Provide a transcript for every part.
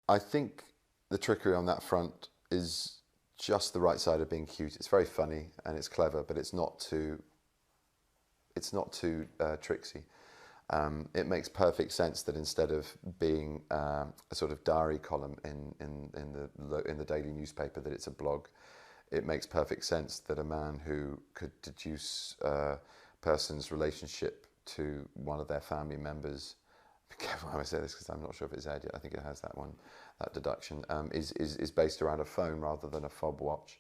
I think the trickery on that front is just the right side of being cute. It's very funny and it's clever, but it's not too tricksy. It makes perfect sense that instead of being a sort of diary column in the daily newspaper, that it's a blog. It makes perfect sense that a man who could deduce a person's relationship to one of their family members, be careful how I say this because I'm not sure if it's aired yet, I think it has that one, that deduction, is based around a phone rather than a fob watch.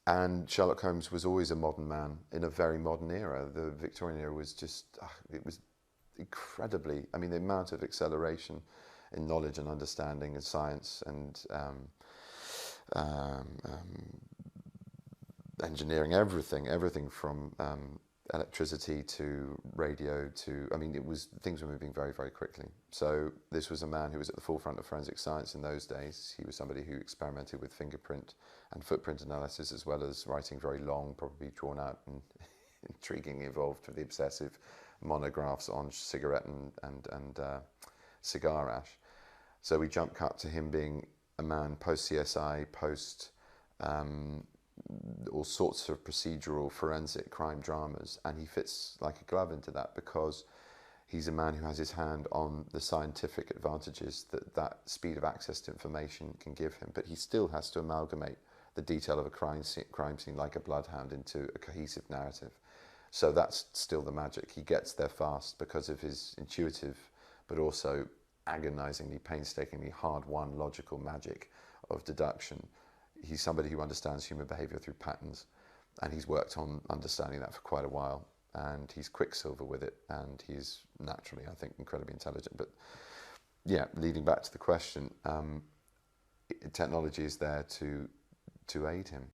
And Sherlock Holmes was always a modern man in a very modern era. The Victorian era was just, it was incredibly, I mean, the amount of acceleration in knowledge and understanding and science and um, um, engineering, everything from electricity to radio to, I mean, things were moving very, very quickly. So this was a man who was at the forefront of forensic science in those days. He was somebody who experimented with fingerprint and footprint analysis, as well as writing very long, probably drawn out and intriguingly involved with the obsessive monographs on cigarette and cigar ash. So we jump cut to him being a man post CSI, post all sorts of procedural forensic crime dramas, and he fits like a glove into that because he's a man who has his hand on the scientific advantages that speed of access to information can give him, but he still has to amalgamate the detail of a crime scene like a bloodhound into a cohesive narrative. So that's still the magic. He gets there fast because of his intuitive but also agonizingly, painstakingly hard-won logical magic of deduction. He's somebody who understands human behavior through patterns, and he's worked on understanding that for quite a while, and he's quicksilver with it, and he's naturally, I think, incredibly intelligent. But yeah, leading back to the question, technology is there to aid him.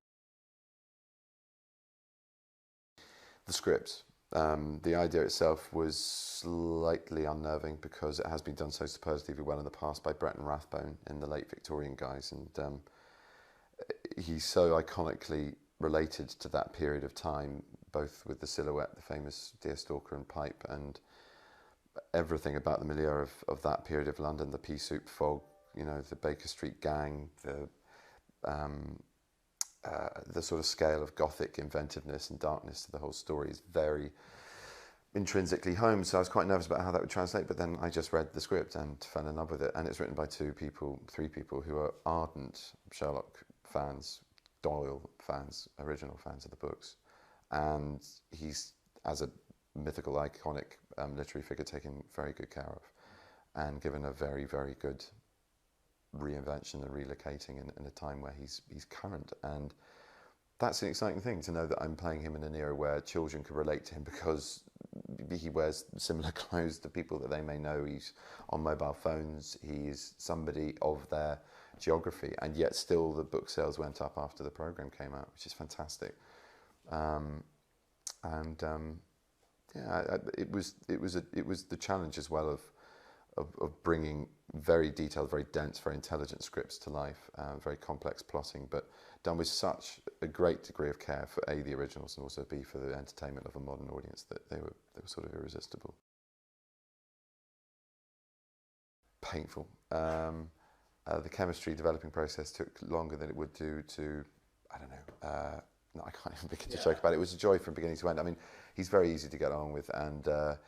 The script. The idea itself was slightly unnerving because it has been done so superlatively well in the past by Bretton Rathbone in the late Victorian guys, and he's so iconically related to that period of time, both with the silhouette, the famous deerstalker and pipe, and everything about the milieu of that period of London, the pea soup fog, you know, the Baker Street gang, the sort of scale of Gothic inventiveness and darkness to the whole story is very intrinsically Holmes. So I was quite nervous about how that would translate, but then I just read the script and fell in love with it. And it's written by three people who are ardent Sherlock fans, Doyle fans, original fans of the books. And he's, as a mythical, iconic literary figure, taken very good care of and given a very, very good reinvention and relocating in a time where he's current. And that's an exciting thing to know that I'm playing him in an era where children can relate to him because he wears similar clothes to people that they may know. He's on mobile phones. He's somebody of their geography, and yet still the book sales went up after the program came out, which is fantastic. Yeah, it was the challenge as well of bringing very detailed, very dense, very intelligent scripts to life, very complex plotting, but done with such a great degree of care for A, the originals, and also B, for the entertainment of a modern audience, that they were sort of irresistible. Painful. The chemistry developing process took longer than it would do to, I don't know, no, I can't even begin to joke about it. It was a joy from beginning to end. I mean, he's very easy to get on with, and the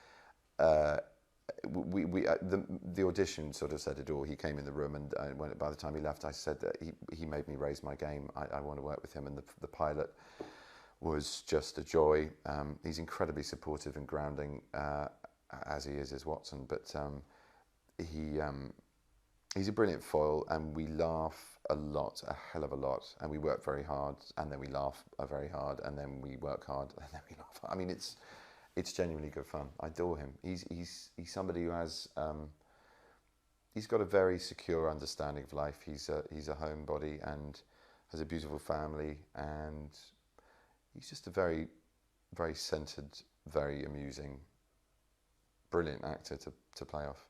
audition sort of said it all. He came in the room, and by the time he left, I said that he made me raise my game. I want to work with him, and the pilot was just a joy. He's incredibly supportive and grounding, as he is as Watson, but he's a brilliant foil, and we laugh a lot, a hell of a lot, and we work very hard, and then we laugh very hard, and then we work hard, and then we laugh. I mean, it's genuinely good fun. I adore him. He's somebody who has he's got a very secure understanding of life. He's a homebody and has a beautiful family, and he's just a very, very centered, very amusing, brilliant actor to play off.